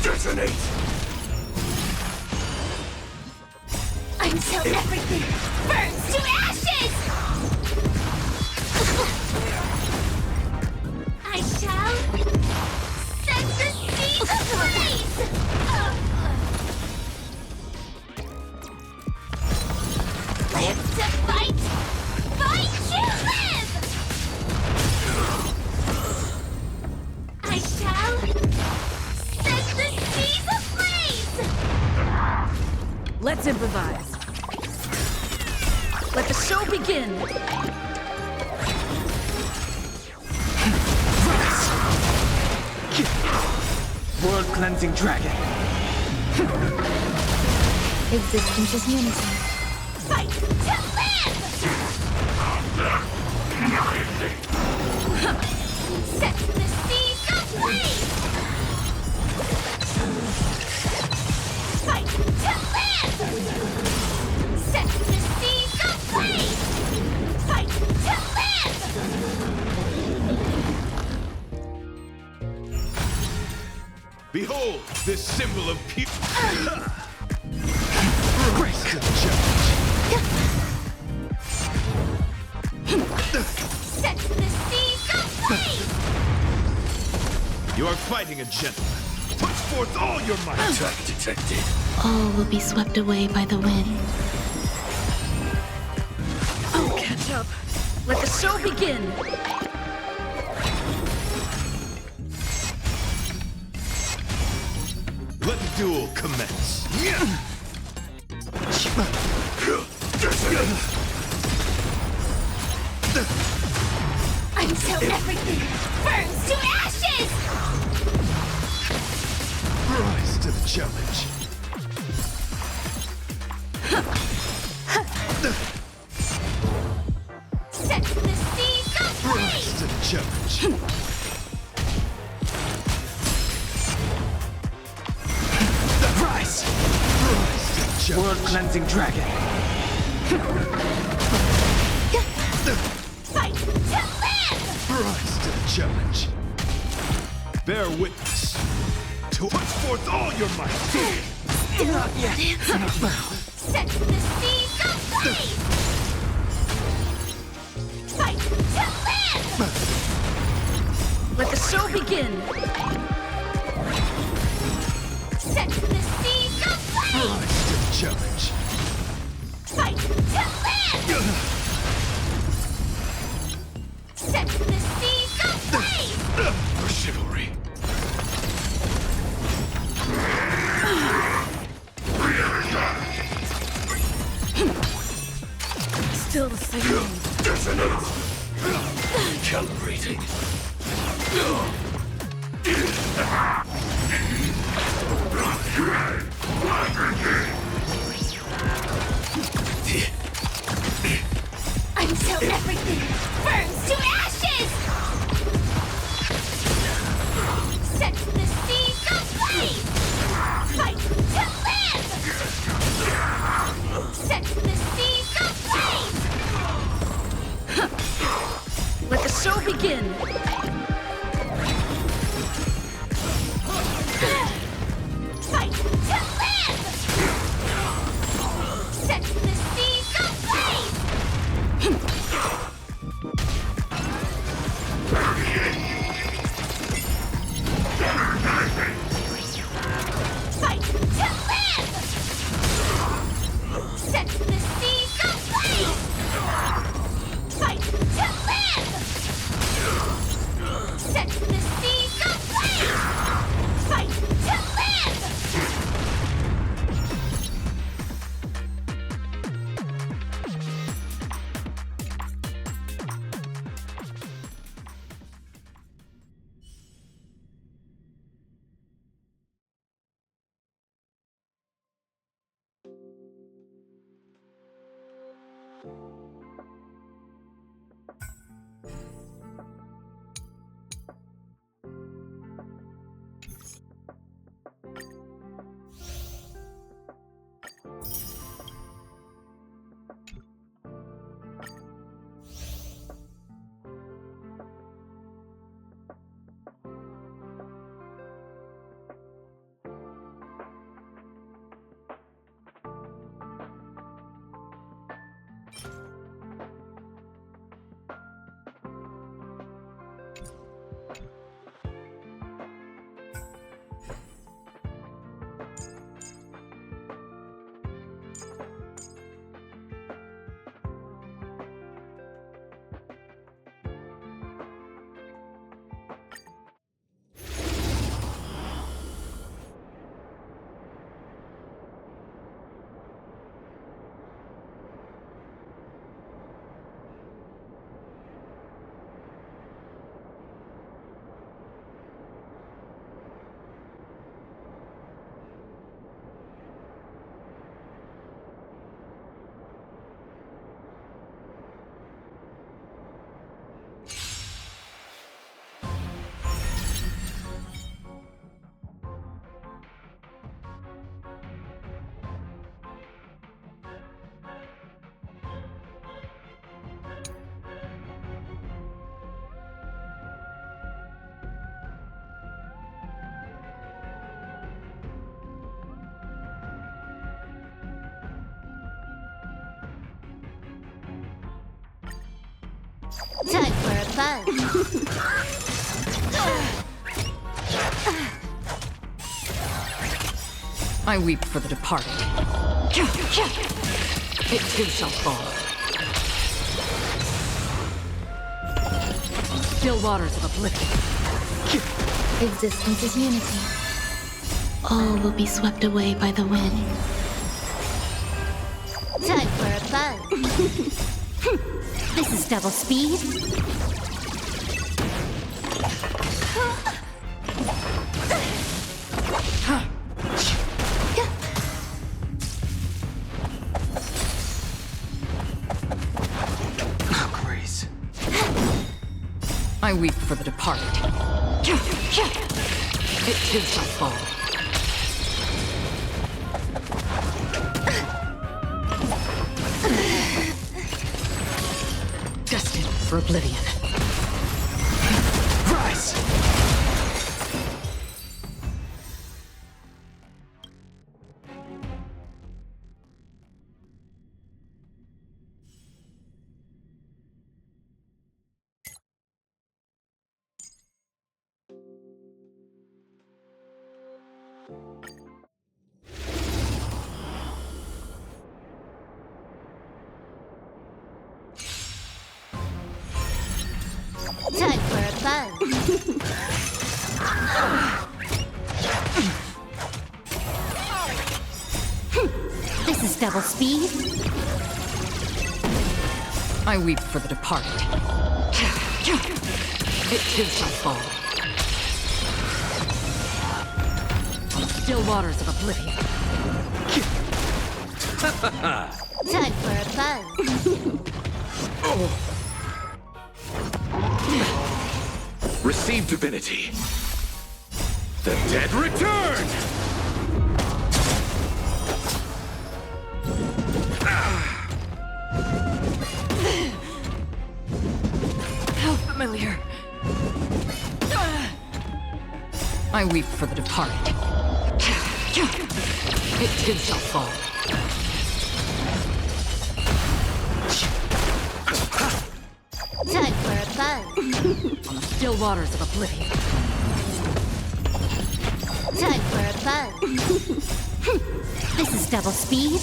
Detonate! Until everything burns to ashes! I shall set the seas ablaze! Live to fight! Fight to live! I shall set the seas ablaze! Let's improvise. Let the show begin. World-cleansing dragon. Existence is unison. Fight to live! Set the seas ablaze! Fight to live! Set the seas ablaze! Fight to live! Behold, this symbol of peace. Grace to the challenge. Set the seas ablaze! You are fighting a gentleman. Put forth all your might. Attack detected. All will be swept away by the wind. I'll catch up. Let the show begin. Let the duel commence. Until everything burns to ashes! Rise to the challenge. Set the seas Rise ablaze! to the challenge. Rise! Rise to the challenge. World-cleansing dragon. Fight to live! Rise to the challenge. Bear witness. To put forth all your might. Not yet. Set the seas ablaze! Fight to live! Let the show begin. Set the seas ablaze! Rise to the challenge. Fight to live! Set the seas ablaze! For chivalry. Still the same. Detonate. Calibrating. Until everything burns to ashes! Set the seas ablaze! Fight to live! Set the seas ablaze! Let the show begin. fun. I weep for the departed. It too shall fall. Still waters of oblivion. Existence is unity. All will be swept away by the wind. Time for a fun. This is double speed. Grace. I weep for the departed. It too shall fall. Destined for oblivion. Rise! Time for a fun. This is double speed. I weep for the departed. It too shall fall. On the still waters of oblivion. Time for a fun. Receive divinity. The dead return! How familiar. I weep for the departed. It too shall fall. Time for a fun. On the still waters of oblivion. Time for a fun. This is double speed.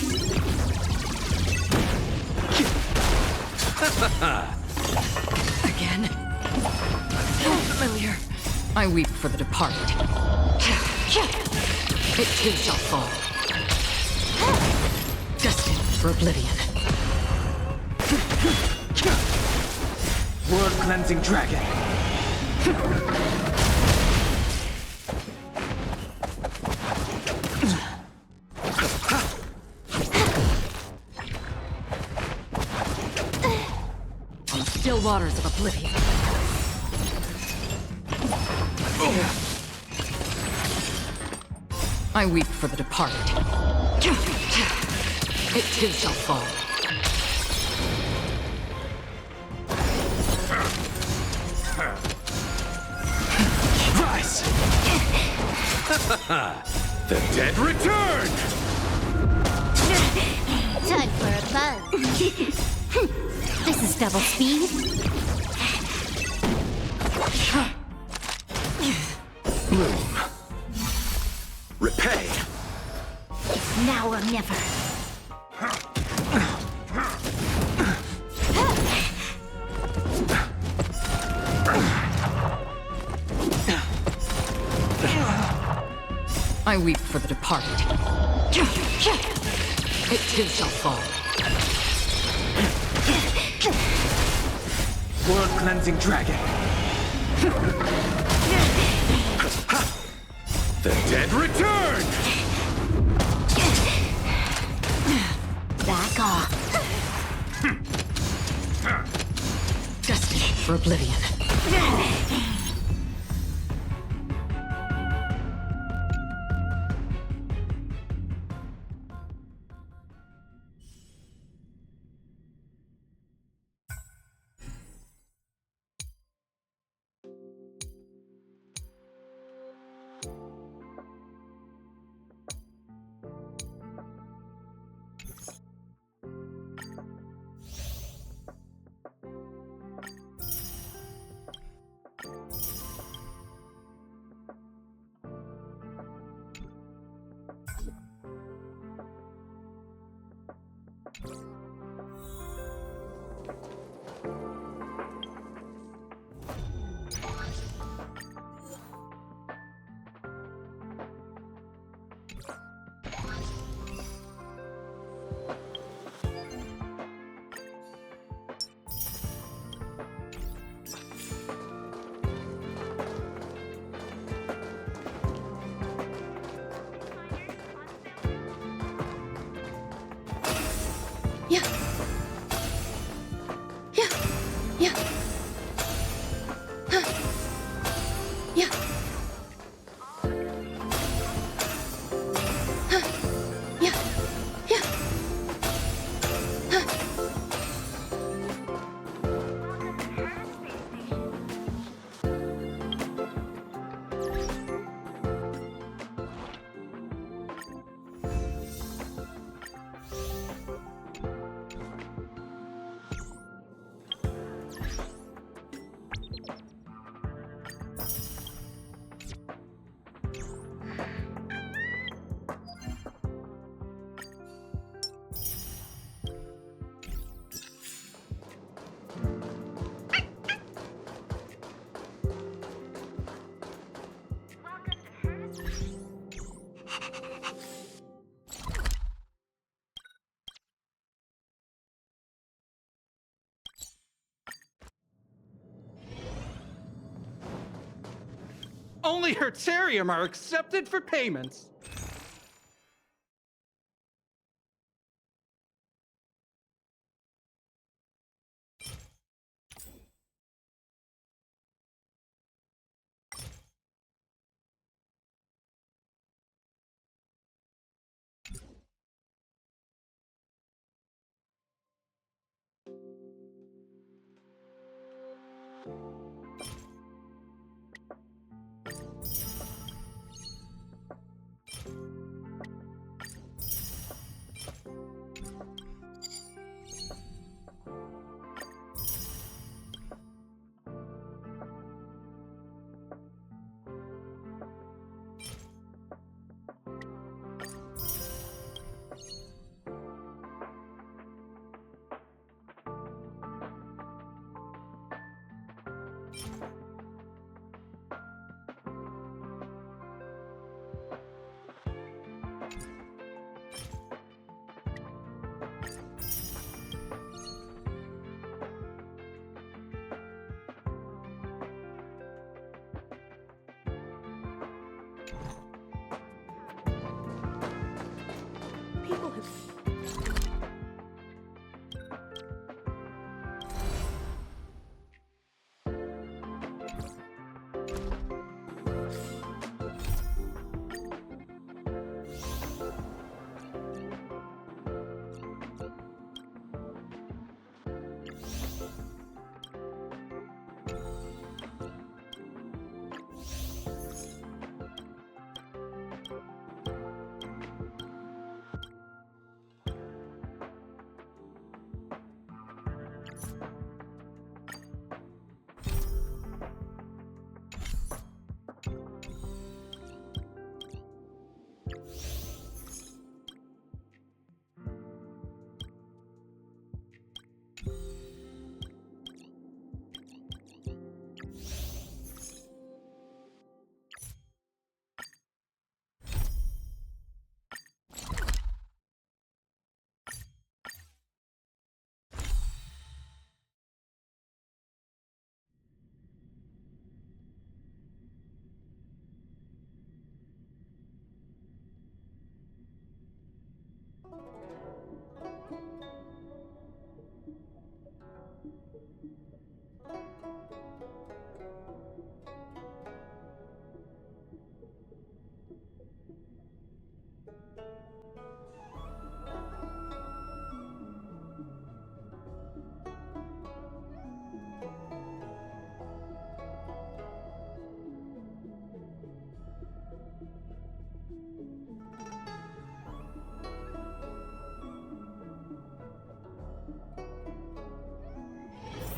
Again. How familiar. I weep for the departed. It too shall fall. Destined for oblivion. Word cleansing dragon. On the still waters of oblivion. I weep for the departed. It too shall fall. Rise! The dead return! Time for a fun. This is double speed. Bloom. Repay. Now or never. I weep for the departed. It too shall fall. Word cleansing dragon. The dead return! Back off. Destined for oblivion. Only Hertarium are accepted for payments. People have...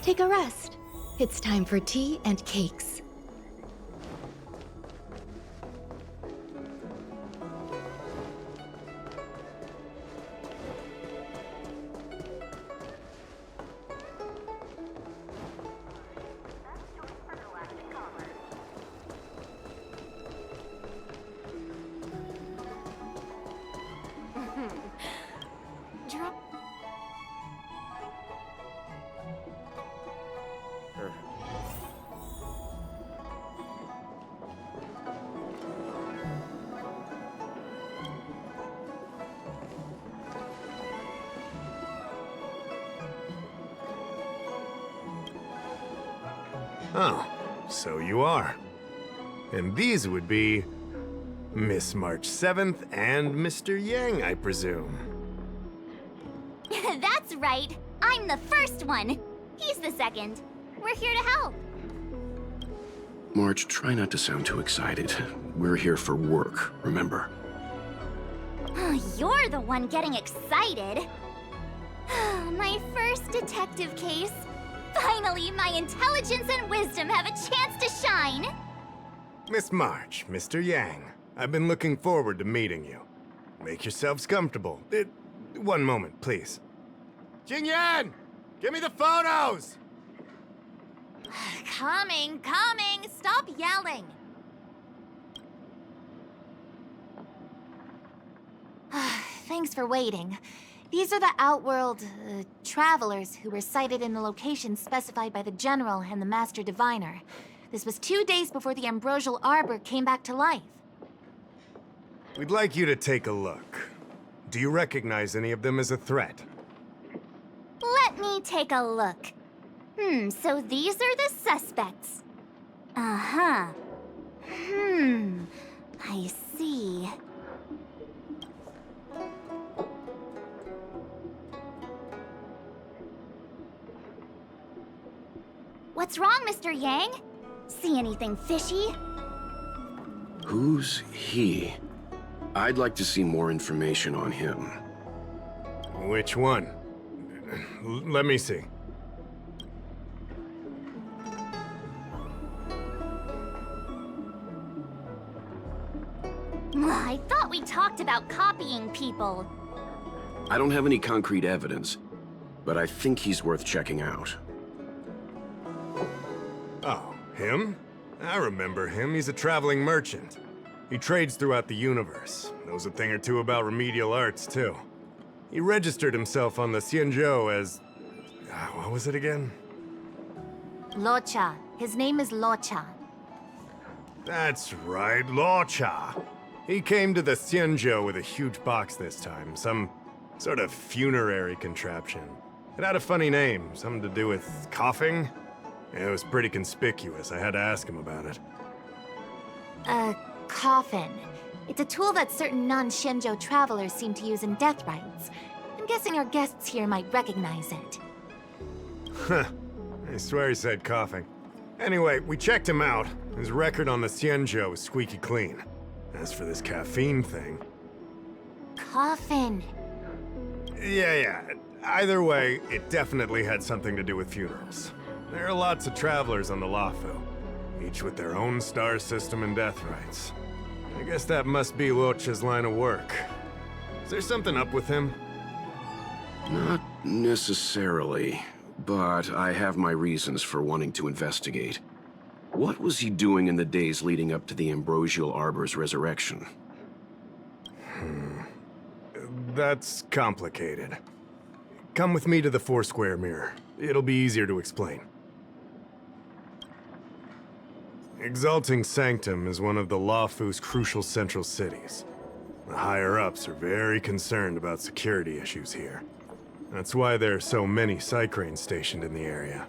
Take a rest. It's time for tea and cakes. Drop... Oh, so you are. And these would be Miss March 7th and Mr. Yang, I presume. That's right. I'm the first one. He's the second. We're here to help. March, try not to sound too excited. We're here for work, remember? You're the one getting excited. My first detective case. Finally, my intelligence and wisdom have a chance to shine. Miss March, Mr. Yang, I've been looking forward to meeting you. Make yourselves comfortable. One moment, please. Jingyan! Give me the photos! Coming. Stop yelling. thanks for waiting. These are the Outworld, travelers who were sighted in the location specified by the General and the Master Diviner. This was 2 days before the Ambrosial Arbor came back to life. We'd like you to take a look. Do you recognize any of them as a threat? Let me take a look. So these are the suspects. Uh-huh. I see. What's wrong, Mr. Yang? See anything fishy? Who's he? I'd like to see more information on him. Which one? Let me see. I thought we talked about copying people. I don't have any concrete evidence, but I think he's worth checking out. Oh, him? I remember him. He's a traveling merchant. He trades throughout the universe. Knows a thing or two about remedial arts, too. He registered himself on the Xianzhou as... what was it again? Locha. His name is Locha. That's right, Locha. He came to the Xianzhou with a huge box this time. Some sort of funerary contraption. It had a funny name. Something to do with coughing? It was pretty conspicuous. I had to ask him about it. A coffin. It's a tool that certain non-Shenzhou travelers seem to use in death rites. I'm guessing our guests here might recognize it. Huh. I swear he said coughing. Anyway, we checked him out. His record on the Xianzhou is squeaky clean. As for this caffeine thing... Coffin. Yeah. Either way, it definitely had something to do with funerals. There are lots of travelers on the Lafu, each with their own star system and death rites. I guess that must be Locha's line of work. Is there something up with him? Not necessarily, but I have my reasons for wanting to investigate. What was he doing in the days leading up to the Ambrosial Arbor's resurrection? That's complicated. Come with me to the Foursquare Mirror. It'll be easier to explain. Exalting Sanctum is one of the Lafu's crucial central cities. The higher-ups are very concerned about security issues here. That's why there are so many Psycranes stationed in the area.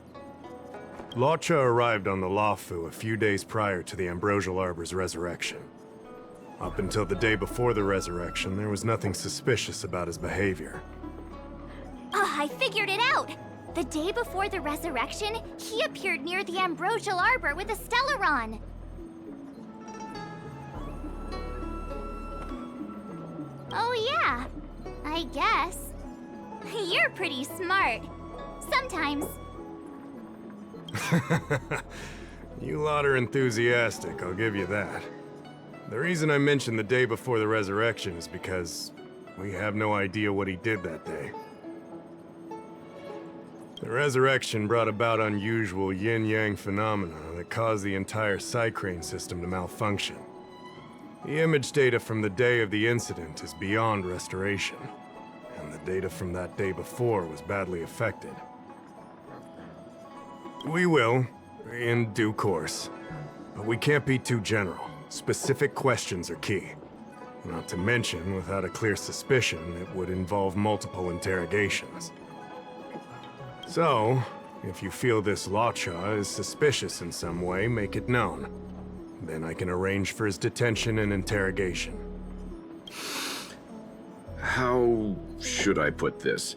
Locha arrived on the Lafu a few days prior to the Ambrosial Arbor's resurrection. Up until the day before the resurrection, there was nothing suspicious about his behavior. I figured it out! The day before the resurrection, he appeared near the Ambrosial Arbor with a Stellaron. Oh yeah, I guess. You're pretty smart. Sometimes. You lot are enthusiastic, I'll give you that. The reason I mentioned the day before the resurrection is because we have no idea what he did that day. The resurrection brought about unusual yin-yang phenomena that caused the entire Psycrane system to malfunction. The image data from the day of the incident is beyond restoration, and the data from that day before was badly affected. We will, in due course, but we can't be too general. Specific questions are key. Not to mention, without a clear suspicion, it would involve multiple interrogations. So, if you feel this Locha is suspicious in some way, make it known. Then I can arrange for his detention and interrogation. How should I put this?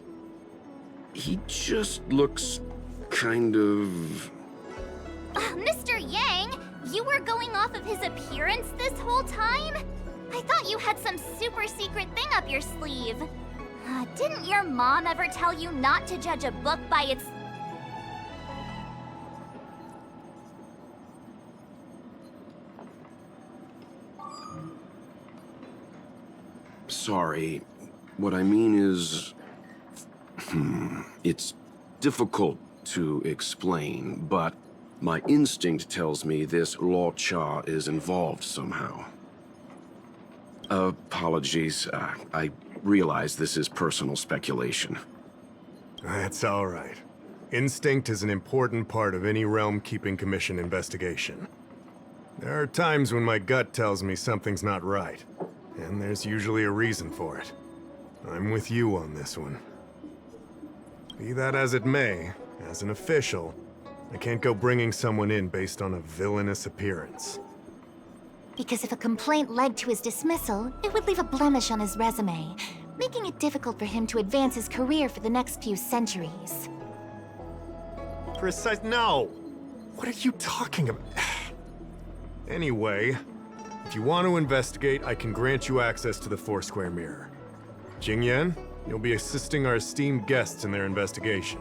He just looks kind of... Mr. Yang, you were going off of his appearance this whole time? I thought you had some super secret thing up your sleeve. Didn't your mom ever tell you not to judge a book by its... Sorry. What I mean is... It's difficult to explain, but my instinct tells me this Locha is involved somehow. Apologies. I realize this is personal speculation. That's all right. Instinct is an important part of any Realm Keeping Commission investigation. There are times when my gut tells me something's not right, and there's usually a reason for it. I'm with you on this one. Be that as it may, as an official, I can't go bringing someone in based on a villainous appearance. Because if a complaint led to his dismissal, it would leave a blemish on his resume, making it difficult for him to advance his career for the next few centuries. No! What are you talking about? Anyway, if you want to investigate, I can grant you access to the Foursquare Mirror. Jingyan, you'll be assisting our esteemed guests in their investigation.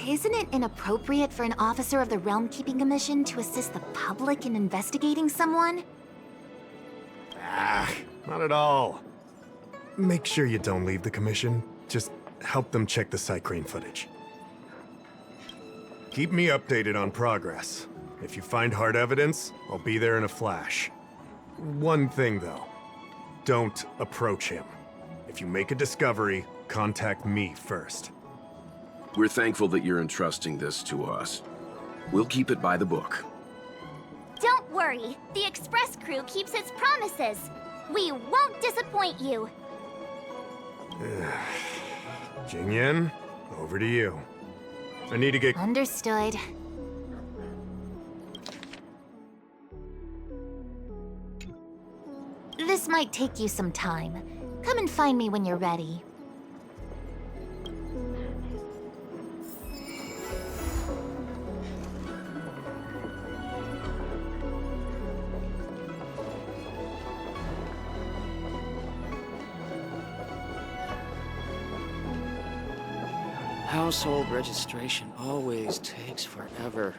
Isn't it inappropriate for an officer of the Realm Keeping Commission to assist the public in investigating someone? Not at all. Make sure you don't leave the Commission. Just help them check the Cycrane footage. Keep me updated on progress. If you find hard evidence, I'll be there in a flash. One thing, though. Don't approach him. If you make a discovery, contact me first. We're thankful that you're entrusting this to us. We'll keep it by the book. Don't worry. The Express crew keeps its promises. We won't disappoint you. Jingyan, over to you. I need to get... Understood. This might take you some time. Come and find me when you're ready. Household registration always takes forever.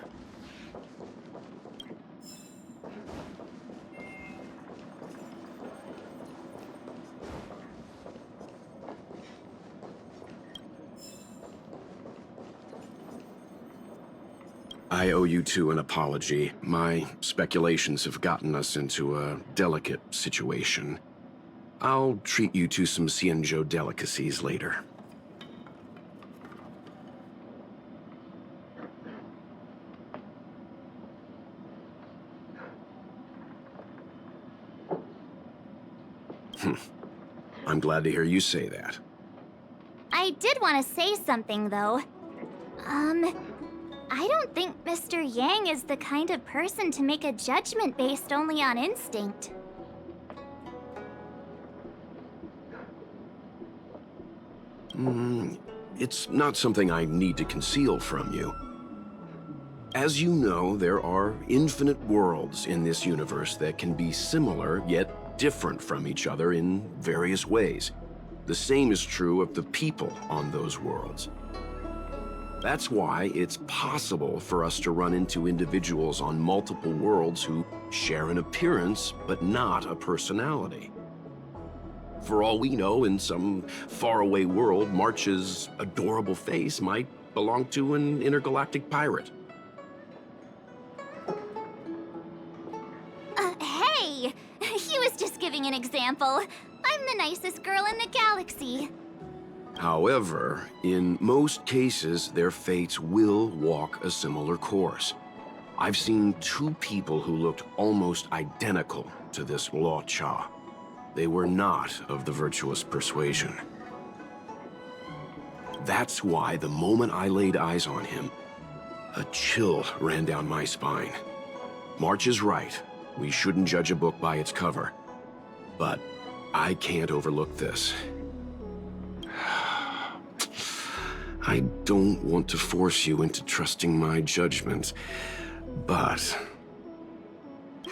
I owe you two an apology. My speculations have gotten us into a delicate situation. I'll treat you to some Xianzhou delicacies later. I'm glad to hear you say that. I did want to say something, though. I don't think Mr. Yang is the kind of person to make a judgment based only on instinct. It's not something I need to conceal from you. As you know, there are infinite worlds in this universe that can be similar, yet different from each other in various ways. The same is true of the people on those worlds. That's why it's possible for us to run into individuals on multiple worlds who share an appearance, but not a personality. For all we know, in some faraway world, March's adorable face might belong to an intergalactic pirate. Hey! He was just giving an example. I'm the nicest girl in the galaxy. However, in most cases, their fates will walk a similar course. I've seen two people who looked almost identical to this Luo Cha. They were not of the virtuous persuasion. That's why the moment I laid eyes on him, a chill ran down my spine. March is right. We shouldn't judge a book by its cover. But I can't overlook this. I don't want to force you into trusting my judgment, but...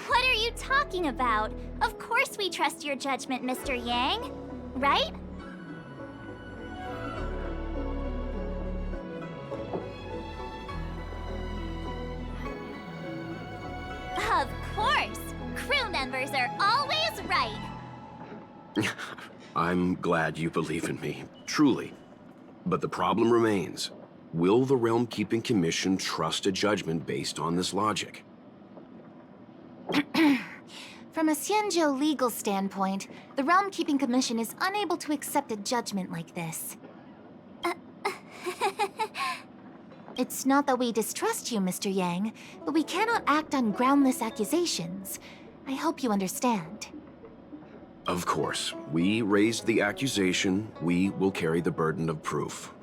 What are you talking about? Of course we trust your judgment, Mr. Yang. Right? Of course! Crew members are always right! I'm glad you believe in me, truly. But the problem remains. Will the Realm Keeping Commission trust a judgment based on this logic? From a Xianzhou legal standpoint, the Realm Keeping Commission is unable to accept a judgment like this. It's not that we distrust you, Mr. Yang, but we cannot act on groundless accusations. I hope you understand. Of course. We raised the accusation. We will carry the burden of proof.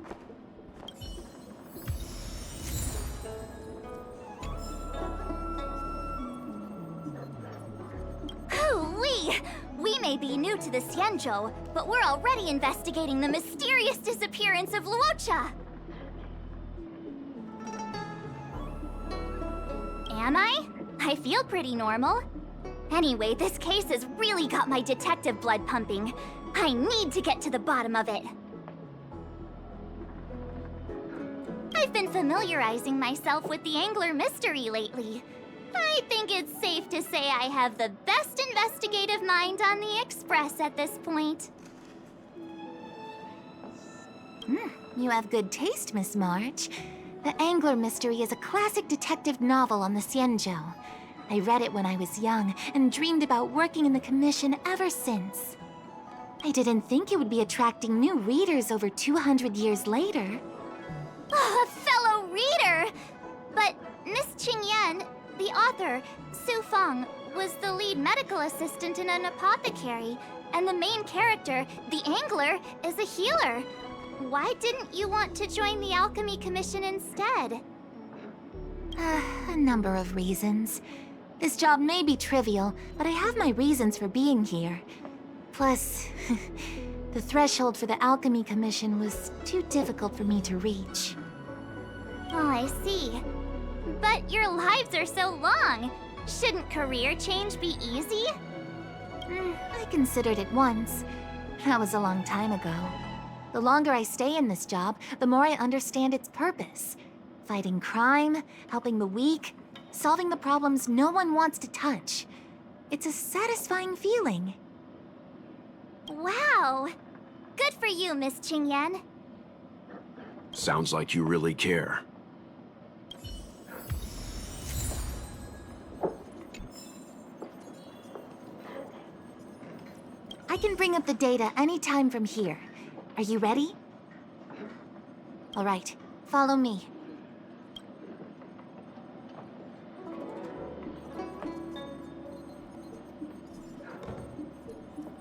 Hoo-wee! We may be new to the Xianzhou, but we're already investigating the mysterious disappearance of Luocha. Am I? I feel pretty normal. Anyway, this case has really got my detective blood pumping. I need to get to the bottom of it. I've been familiarizing myself with the Angler mystery lately. I think it's safe to say I have the best investigative mind on the Express at this point. You have good taste, Miss March. The Angler Mystery is a classic detective novel on the Xianzhou. I read it when I was young and dreamed about working in the commission ever since. I didn't think it would be attracting new readers over 200 years later. Oh, a fellow reader! But Miss Qingyan, the author, Su Feng, was the lead medical assistant in an apothecary, and the main character, the Angler, is a healer. Why didn't you want to join the Alchemy Commission instead? A number of reasons. This job may be trivial, but I have my reasons for being here. Plus, the threshold for the Alchemy Commission was too difficult for me to reach. Oh, I see. But your lives are so long. Shouldn't career change be easy? I considered it once. That was a long time ago. The longer I stay in this job, the more I understand its purpose. Fighting crime, helping the weak, solving the problems no one wants to touch. It's a satisfying feeling. Wow! Good for you, Miss Qingyan. Sounds like you really care. I can bring up the data anytime from here. Are you ready? All right, follow me.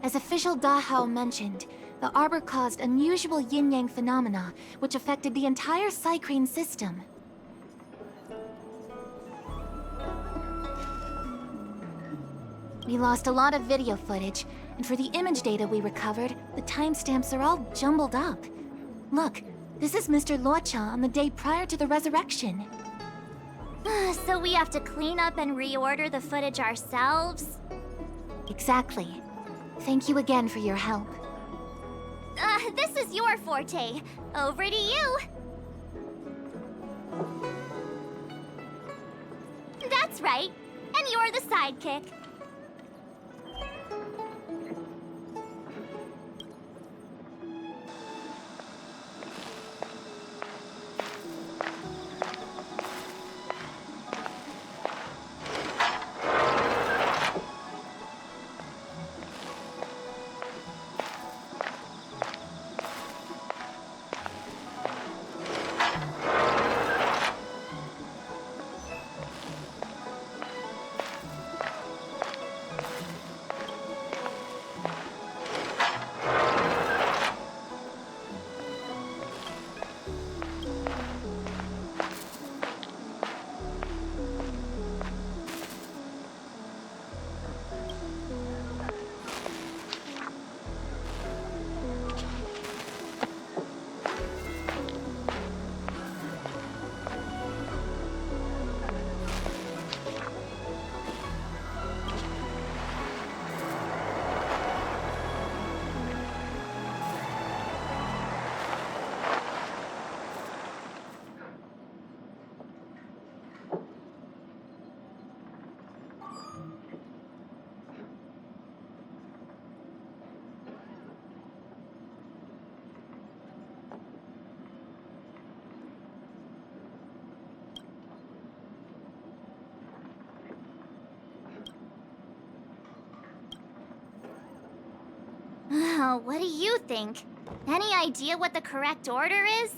As official Dahao mentioned, the Arbor caused unusual yin-yang phenomena, which affected the entire Cycrane system. We lost a lot of video footage, and for the image data we recovered, the timestamps are all jumbled up. Look, this is Mr. Luocha on the day prior to the resurrection. So we have to clean up and reorder the footage ourselves? Exactly. Thank you again for your help. This is your forte. Over to you. That's right. And you're the sidekick. Oh, what do you think? Any idea what the correct order is?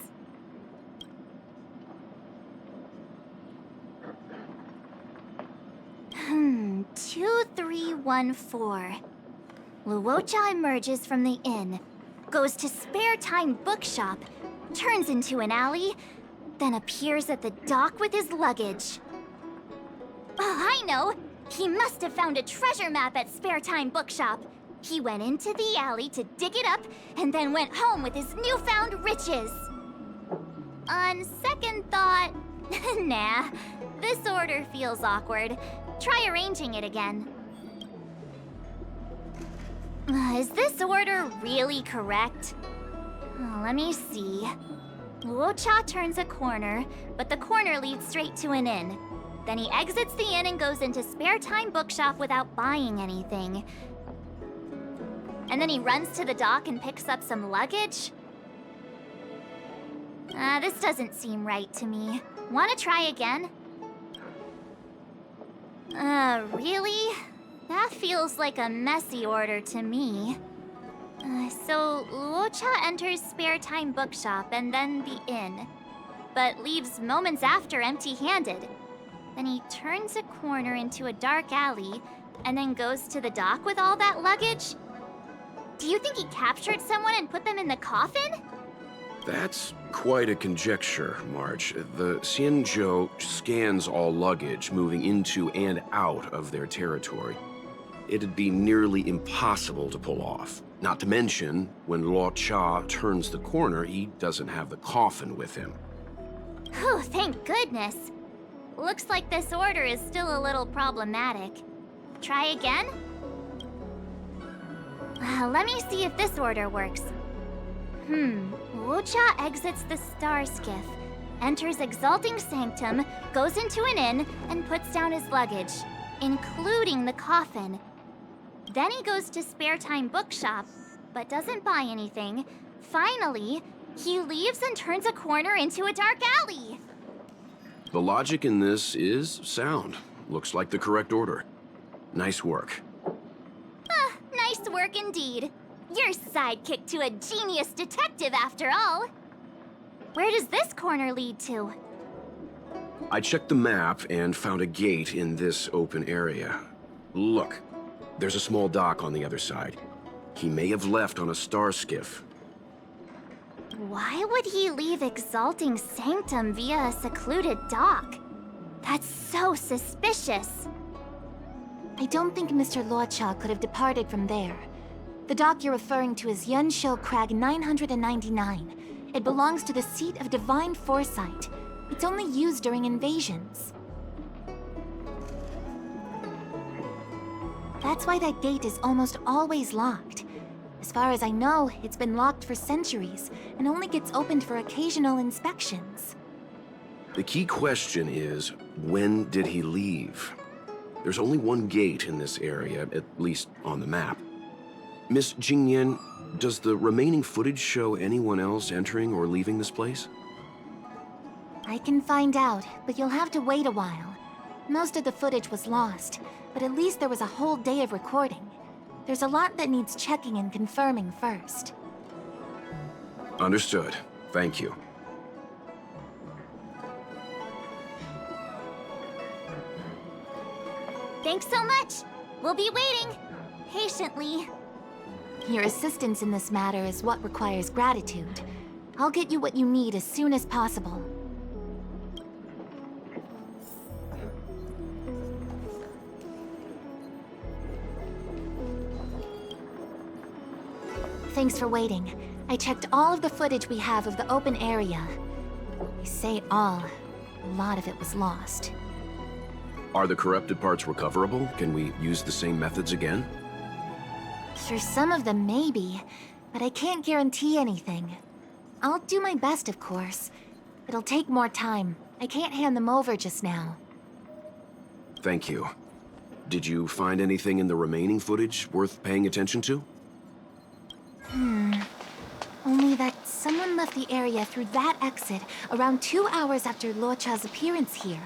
Hmm, 2314. Luocha emerges from the inn, goes to Spare Time Bookshop, turns into an alley, then appears at the dock with his luggage. Oh, I know! He must have found a treasure map at Spare Time Bookshop. He went into the alley to dig it up, and then went home with his newfound riches. On second thought, nah, this order feels awkward. Try arranging it again. Is this order really correct? Let me see. Luocha turns a corner, but the corner leads straight to an inn. Then he exits the inn and goes into Spare Time Bookshop without buying anything. And then he runs to the dock and picks up some luggage? This doesn't seem right to me. Wanna try again? Really? That feels like a messy order to me. So Luocha enters Spare Time Bookshop and then the inn, but leaves moments after empty-handed. Then he turns a corner into a dark alley, and then goes to the dock with all that luggage? Do you think he captured someone and put them in the coffin? That's quite a conjecture, March. The Xianzhou scans all luggage moving into and out of their territory. It'd be nearly impossible to pull off. Not to mention, when Luocha turns the corner, he doesn't have the coffin with him. Whew, thank goodness. Looks like this order is still a little problematic. Try again? Let me see if this order works. Luocha exits the Star Skiff, enters Exalting Sanctum, goes into an inn, and puts down his luggage, including the coffin. Then he goes to Spare Time Bookshop, but doesn't buy anything. Finally, he leaves and turns a corner into a dark alley. The logic in this is sound. Looks like the correct order. Nice work. Nice work indeed. You're sidekick to a genius detective after all. Where does this corner lead to? I checked the map and found a gate in this open area. Look, there's a small dock on the other side. He may have left on a star skiff. Why would he leave Exalting Sanctum via a secluded dock? That's so suspicious. I don't think Mr. Luocha could have departed from there. The dock you're referring to is Yunshou Crag 999. It belongs to the seat of Divine Foresight. It's only used during invasions. That's why that gate is almost always locked. As far as I know, it's been locked for centuries and only gets opened for occasional inspections. The key question is, when did he leave? There's only one gate in this area, at least on the map. Miss Jingyan, does the remaining footage show anyone else entering or leaving this place? I can find out, but you'll have to wait a while. Most of the footage was lost, but at least there was a whole day of recording. There's a lot that needs checking and confirming first. Understood. Thank you. Thanks so much. We'll be waiting. Patiently. Your assistance in this matter is what requires gratitude. I'll get you what you need as soon as possible. Thanks for waiting. I checked all of the footage we have of the open area. I say all. A lot of it was lost. Are the corrupted parts recoverable? Can we use the same methods again? For some of them, maybe. But I can't guarantee anything. I'll do my best, of course. It'll take more time. I can't hand them over just now. Thank you. Did you find anything in the remaining footage worth paying attention to? Only that someone left the area through that exit around 2 hours after Luocha's appearance here.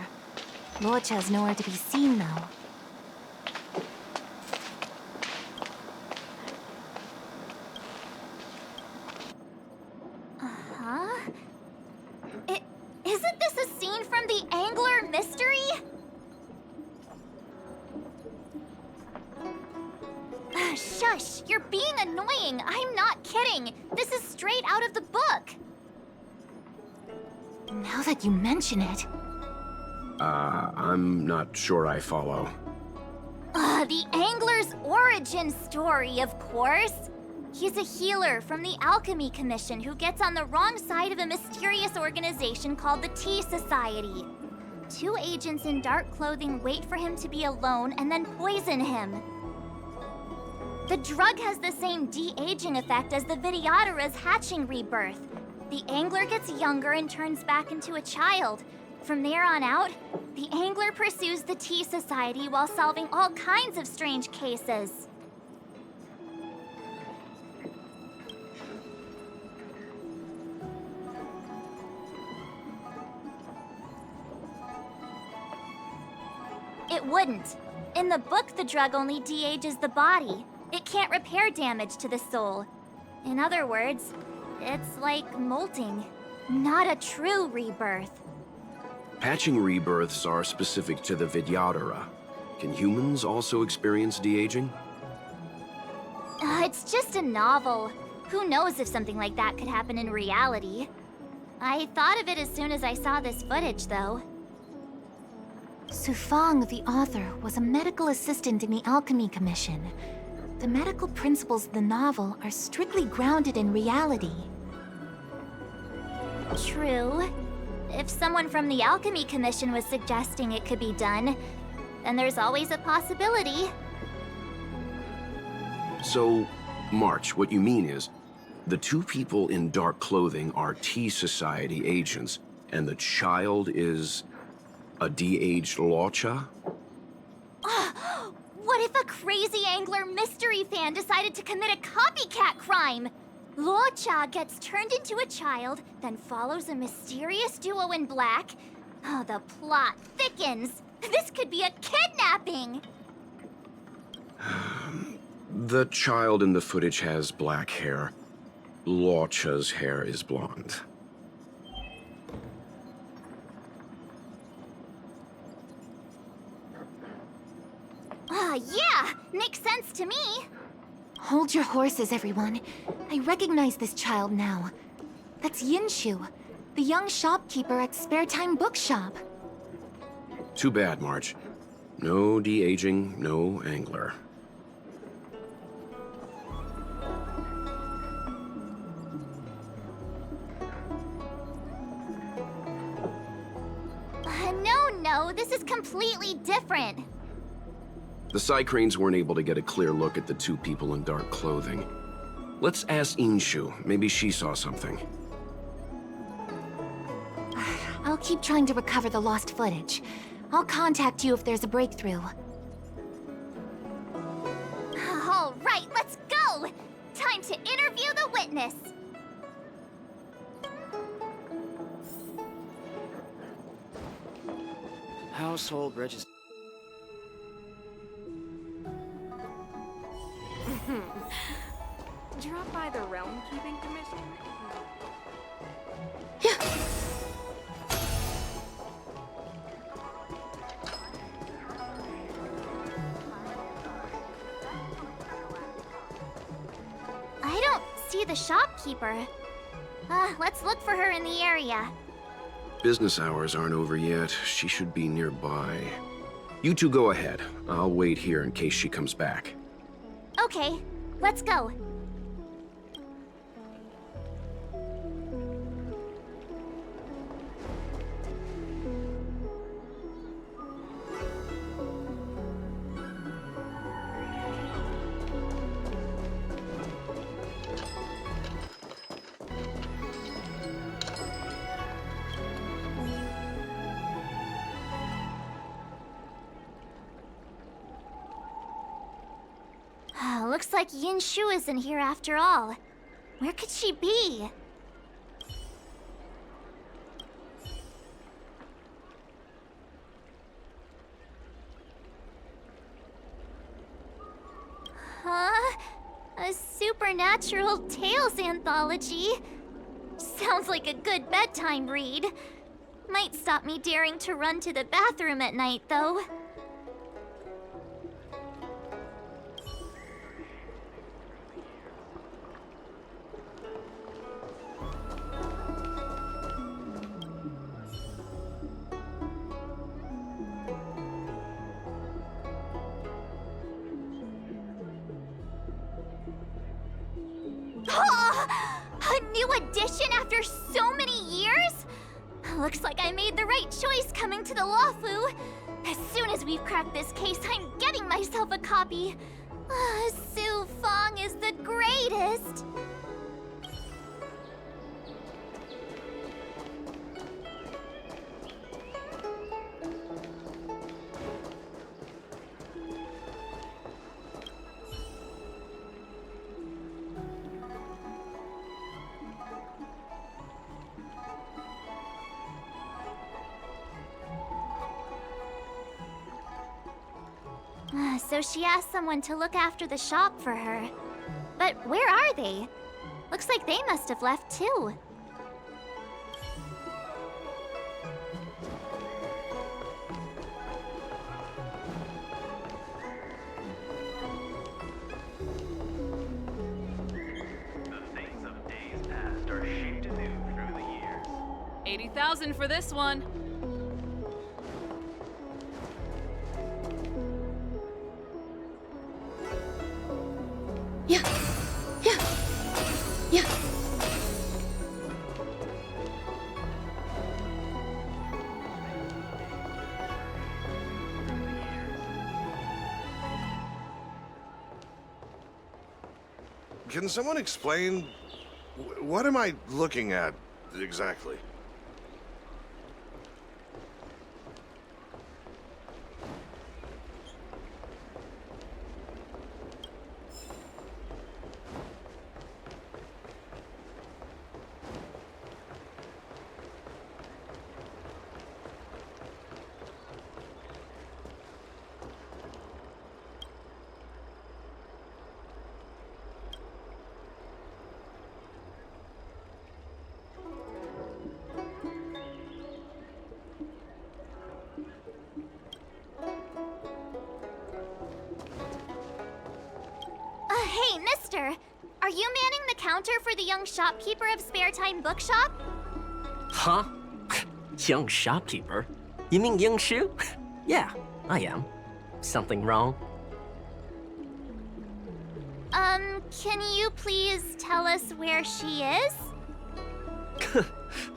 Luocha's nowhere to be seen, though. Shush! You're being annoying! I'm not kidding! This is straight out of the book! Now that you mention it, I'm not sure I follow. The Angler's origin story, of course! He's a healer from the Alchemy Commission who gets on the wrong side of a mysterious organization called the Tea Society. 2 agents in dark clothing wait for him to be alone and then poison him. The drug has the same de-aging effect as the Vidyadhara's hatching rebirth. The Angler gets younger and turns back into a child. From there on out, the Angler pursues the Tea Society while solving all kinds of strange cases. It wouldn't. In the book, the drug only de-ages the body. It can't repair damage to the soul. In other words, it's like molting, not a true rebirth. Patching rebirths are specific to the Vidyadhara. Can humans also experience de-aging? It's just a novel. Who knows if something like that could happen in reality? I thought of it as soon as I saw this footage, though. Sufang, the author, was a medical assistant in the Alchemy Commission. The medical principles of the novel are strictly grounded in reality. True. If someone from the Alchemy Commission was suggesting it could be done, then there's always a possibility. So, March, what you mean is, the 2 people in dark clothing are Tea Society agents, and the child is a de-aged Locha? What if a crazy Angler mystery fan decided to commit a copycat crime? Locha gets turned into a child, then follows a mysterious duo in black. Oh, the plot thickens. This could be a kidnapping! The child in the footage has black hair. Locha's hair is blonde. Yeah! Makes sense to me! Hold your horses, everyone. I recognize this child now. That's Yinshu, the young shopkeeper at Spare Time Bookshop. Too bad, March. No de-aging, no Angler. No, this is completely different. The Psycranes weren't able to get a clear look at the 2 people in dark clothing. Let's ask Inshu. Maybe she saw something. I'll keep trying to recover the lost footage. I'll contact you if there's a breakthrough. All right, let's go! Time to interview the witness! Household register. Drop by the Realm Keeping Commission? I don't see the shopkeeper. Let's look for her in the area. Business hours aren't over yet. She should be nearby. You 2 go ahead. I'll wait here in case she comes back. Okay, let's go. Looks like Yinshu isn't here after all. Where could she be? Huh? A supernatural tales anthology? Sounds like a good bedtime read. Might stop me daring to run to the bathroom at night, though. new edition after so many years? Looks like I made the right choice coming to the Lawfu. As soon as we've cracked this case, I'm getting myself a copy. Su Fong is the greatest. So she asked someone to look after the shop for her. But where are they? Looks like they must have left too. The things of days past are shaped anew through the years. 80,000 for this one. Yeah. Yeah. Yeah. Can someone explain what am I looking at exactly? Hey, mister! Are you manning the counter for the young shopkeeper of Spare Time Bookshop? Huh? Young shopkeeper? You mean Young Shu? Yeah, I am. Something wrong? Can you please tell us where she is?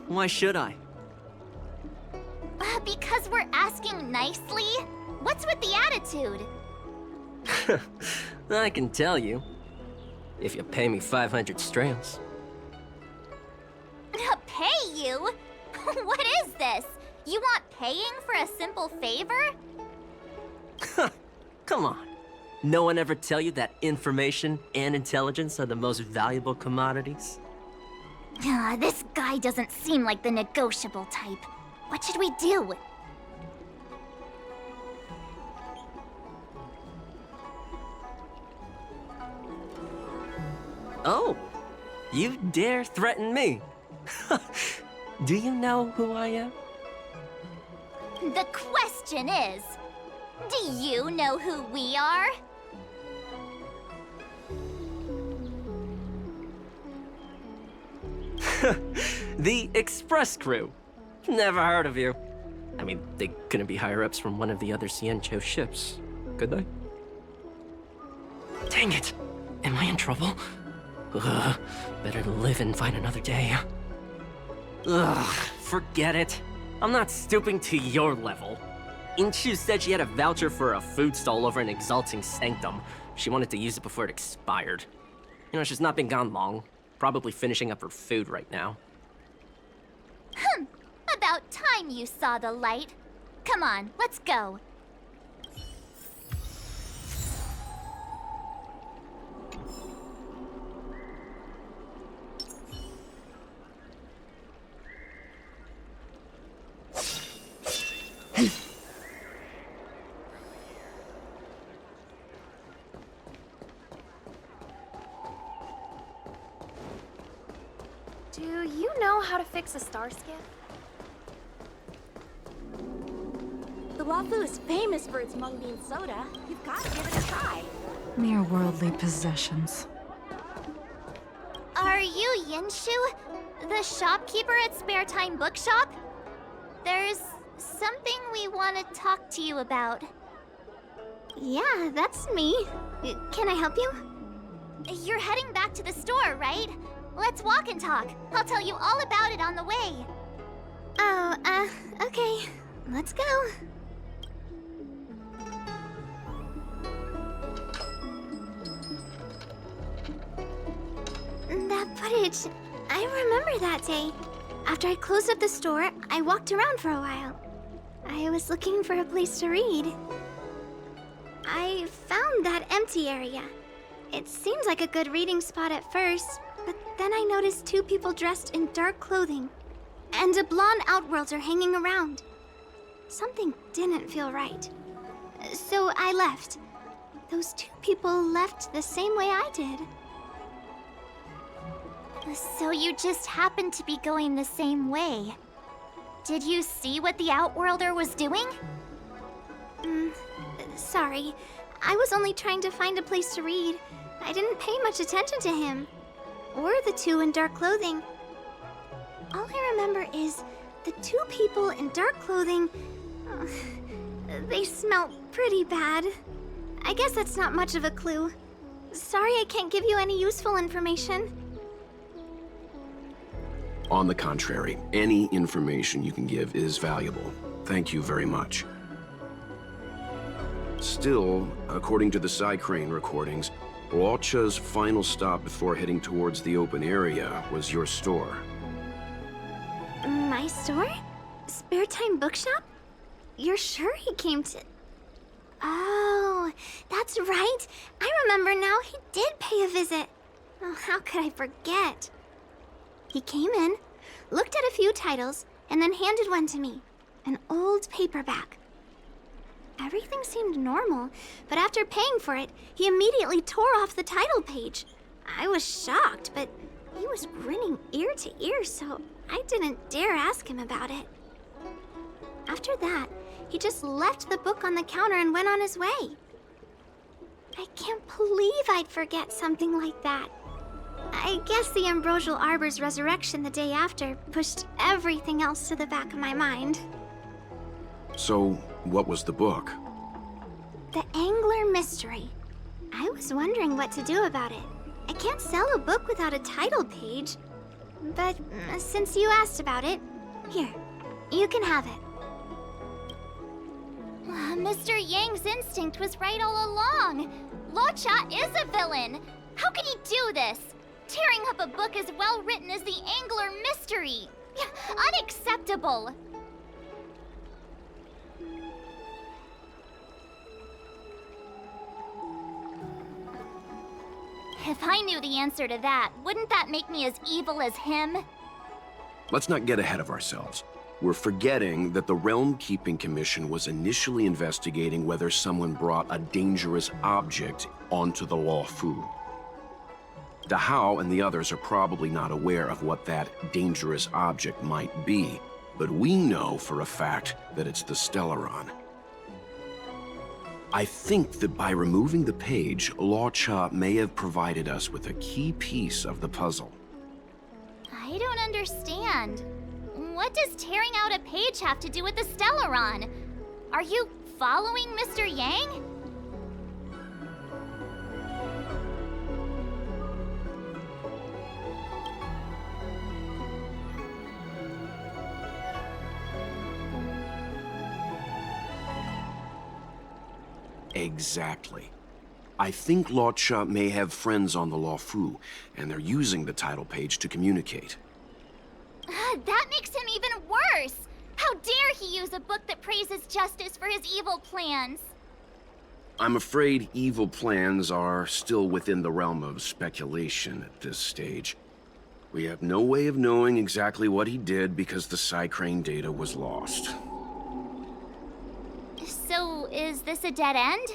Why should I? Because we're asking nicely. What's with the attitude? I can tell you. If you pay me 500 strails. Pay you? What is this? You want paying for a simple favor? Come on. No one ever tell you that information and intelligence are the most valuable commodities? This guy doesn't seem like the negotiable type. What should we do? Oh, you dare threaten me? Do you know who I am? The question is, do you know who we are? The Express Crew. Never heard of you. I mean, they couldn't be higher-ups from one of the other Xianzhou ships, could they? Dang it! Am I in trouble? Ugh, better live and find another day. Ugh, forget it. I'm not stooping to your level. Inchu said she had a voucher for a food stall over in Exalting Sanctum. She wanted to use it before it expired. You know, she's not been gone long. Probably finishing up her food right now. About time you saw the light. Come on, let's go. Do you know how to fix a star skiff? The Lawfu is famous for its mung bean soda. You've got to give it a try. Mere worldly possessions. Are you Yinshu, the shopkeeper at Spare Time Bookshop? There's something we want to talk to you about. Yeah, that's me. Can I help you? You're heading back to the store, right? Let's walk and talk. I'll tell you all about it on the way. Oh, okay. Let's go. That footage, I remember that day. After I closed up the store, I walked around for a while. I was looking for a place to read. I found that empty area. It seemed like a good reading spot at first, but then I noticed two people dressed in dark clothing, and a blonde outworlder hanging around. Something didn't feel right. So I left. Those two people left the same way I did. So you just happened to be going the same way. Did you see what the Outworlder was doing? Sorry. I was only trying to find a place to read. I didn't pay much attention to him. Or the two in dark clothing. All I remember is the two people in dark clothing... they smell pretty bad. I guess that's not much of a clue. Sorry I can't give you any useful information. On the contrary, any information you can give is valuable. Thank you very much. Still, according to the Psycrane recordings, Walcha's final stop before heading towards the open area was your store. My store? Spare Time Bookshop? You're sure he came to... Oh, that's right. I remember now. He did pay a visit. Oh, how could I forget? He came in, looked at a few titles, and then handed one to me. An old paperback. Everything seemed normal, but after paying for it, he immediately tore off the title page. I was shocked, but he was grinning ear to ear, so I didn't dare ask him about it. After that, he just left the book on the counter and went on his way. I can't believe I'd forget something like that. I guess the Ambrosial Arbor's resurrection the day after pushed everything else to the back of my mind. So, what was the book? The Angler Mystery. I was wondering what to do about it. I can't sell a book without a title page. But since you asked about it, here, you can have it. Mr. Yang's instinct was right all along. Luocha is a villain. How could he do this? Tearing up a book as well written as the Angler Mystery. Unacceptable. If I knew the answer to that, wouldn't that make me as evil as him? Let's not get ahead of ourselves. We're forgetting that the Realm Keeping Commission was initially investigating whether someone brought a dangerous object onto the Luofu. The Hao and the others are probably not aware of what that dangerous object might be, but we know for a fact that it's the Stellaron. I think that by removing the page, Luocha may have provided us with a key piece of the puzzle. I don't understand. What does tearing out a page have to do with the Stellaron? Are you following Mr. Yang? Exactly. I think Luocha may have friends on the Luofu, and they're using the title page to communicate. That makes him even worse! How dare he use a book that praises justice for his evil plans? I'm afraid evil plans are still within the realm of speculation at this stage. We have no way of knowing exactly what he did because the Psycrane data was lost. So, is this a dead end?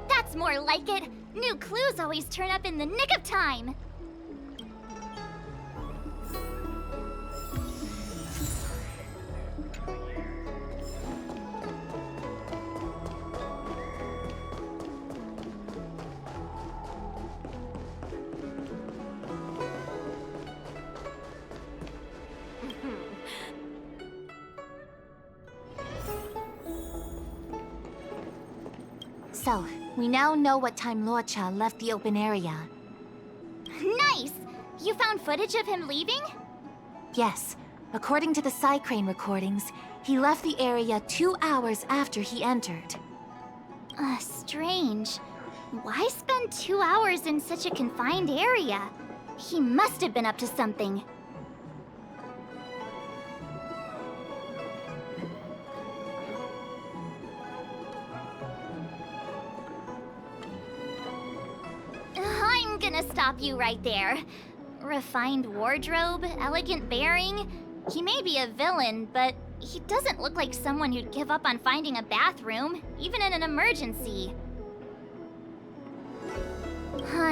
That's more like it. New clues always turn up in the nick of time. So, we now know what time Luocha left the open area. Nice! You found footage of him leaving? Yes. According to the Psycrane recordings, he left the area 2 hours after he entered. Strange. Why spend 2 hours in such a confined area? He must have been up to something. I'm gonna stop you right there. Refined wardrobe, elegant bearing. He may be a villain, but he doesn't look like someone who'd give up on finding a bathroom, even in an emergency.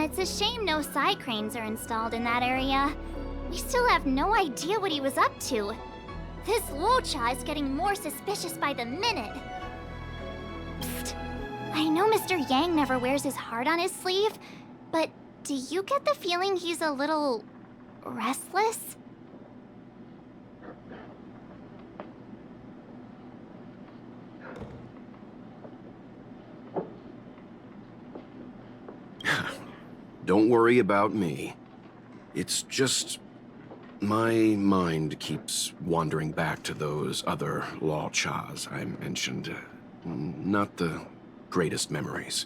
It's a shame no Psycranes are installed in that area. We still have no idea what he was up to. This Luocha is getting more suspicious by the minute. Psst. I know Mr. Yang never wears his heart on his sleeve, but do you get the feeling he's a little restless? Don't worry about me. It's just... my mind keeps wandering back to those other Luochas I mentioned. Not the greatest memories.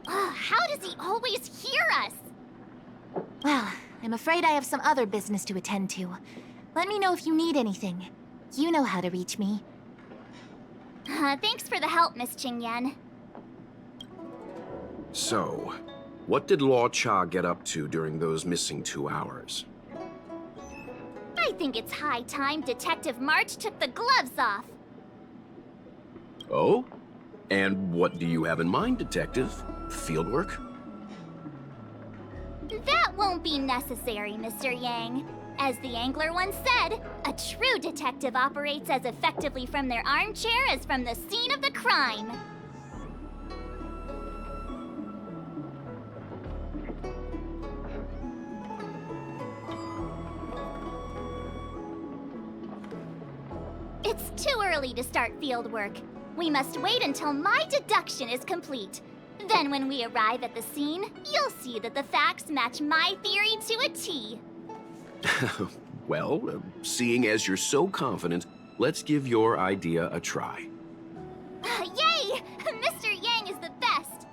How does he always hear us? Well, I'm afraid I have some other business to attend to. Let me know if you need anything. You know how to reach me. Thanks for the help, Miss Qingyan. So, what did Luocha get up to during those missing 2 hours? I think it's high time Detective March took the gloves off. Oh? And what do you have in mind, Detective? Fieldwork? That won't be necessary, Mr. Yang. As the Angler once said, a true detective operates as effectively from their armchair as from the scene of the crime. It's too early to start field work. We must wait until my deduction is complete. Then when we arrive at the scene, you'll see that the facts match my theory to a T. Well, seeing as you're so confident, let's give your idea a try. Yay! Mr. Yang is the best!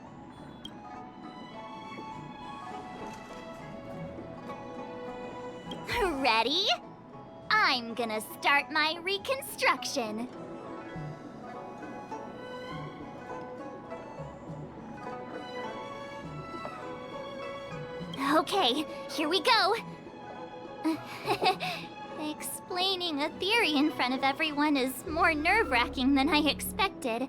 Ready? I'm gonna start my reconstruction. Okay, here we go. Explaining a theory in front of everyone is more nerve-wracking than I expected.